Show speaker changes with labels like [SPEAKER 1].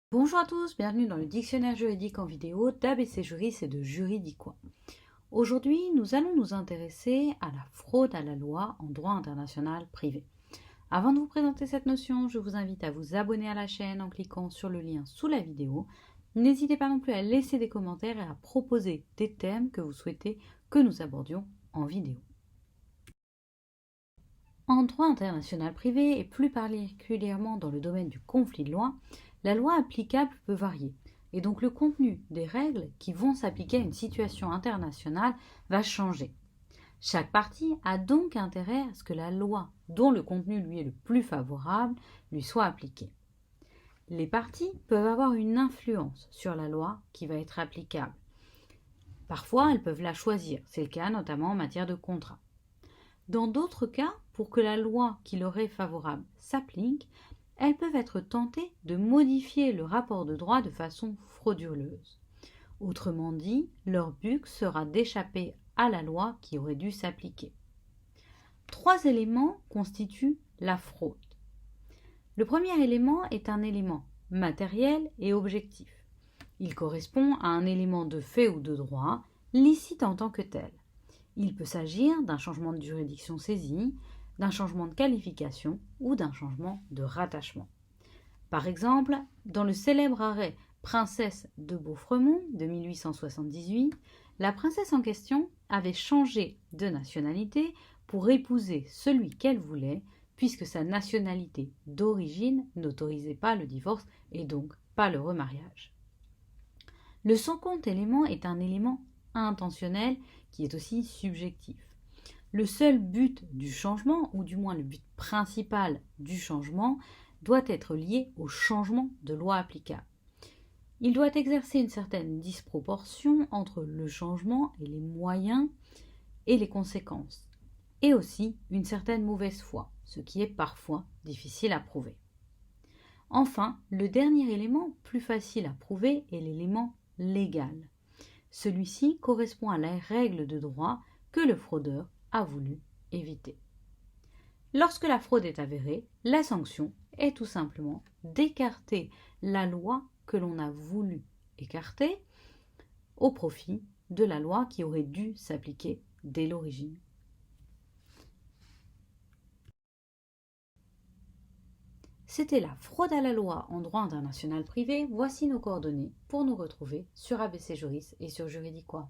[SPEAKER 1] Bonjour à tous, bienvenue dans le dictionnaire juridique en vidéo d'ABC Juris et de Juridiquois. Aujourd'hui, nous allons nous intéresser à la fraude à la loi en droit international privé. Avant de vous présenter cette notion, je vous invite à vous abonner à la chaîne en cliquant sur le lien sous la vidéo. N'hésitez pas non plus à laisser des commentaires et à proposer des thèmes que vous souhaitez que nous abordions en vidéo. En droit international privé, et plus particulièrement dans le domaine du conflit de loi, la loi applicable peut varier, et donc le contenu des règles qui vont s'appliquer à une situation internationale va changer. Chaque partie a donc intérêt à ce que la loi, dont le contenu lui est le plus favorable, lui soit appliquée. Les parties peuvent avoir une influence sur la loi qui va être applicable. Parfois, elles peuvent la choisir, c'est le cas notamment en matière de contrat. Dans d'autres cas, pour que la loi qui leur est favorable s'applique, elles peuvent être tentées de modifier le rapport de droit de façon frauduleuse. Autrement dit, leur but sera d'échapper à la loi qui aurait dû s'appliquer. 3 éléments constituent la fraude. Le premier élément est un élément matériel et objectif. Il correspond à un élément de fait ou de droit, licite en tant que tel. Il peut s'agir d'un changement de juridiction saisie, d'un changement de qualification ou d'un changement de rattachement. Par exemple, dans le célèbre arrêt Princesse de Beaufremont de 1878, la princesse en question avait changé de nationalité pour épouser celui qu'elle voulait, puisque sa nationalité d'origine n'autorisait pas le divorce et donc pas le remariage. Le second élément est un élément intentionnel qui est aussi subjectif. Le seul but du changement, ou du moins le but principal du changement, doit être lié au changement de loi applicable. Il doit exercer une certaine disproportion entre le changement et les moyens et les conséquences, et aussi une certaine mauvaise foi, ce qui est parfois difficile à prouver. Enfin, le dernier élément, plus facile à prouver, est l'élément légal. Celui-ci correspond à la règle de droit que le fraudeur a voulu éviter. Lorsque la fraude est avérée, la sanction est tout simplement d'écarter la loi que l'on a voulu écarter au profit de la loi qui aurait dû s'appliquer dès l'origine. C'était la fraude à la loi en droit international privé. Voici nos coordonnées pour nous retrouver sur ABC Juris et sur Juridiquois.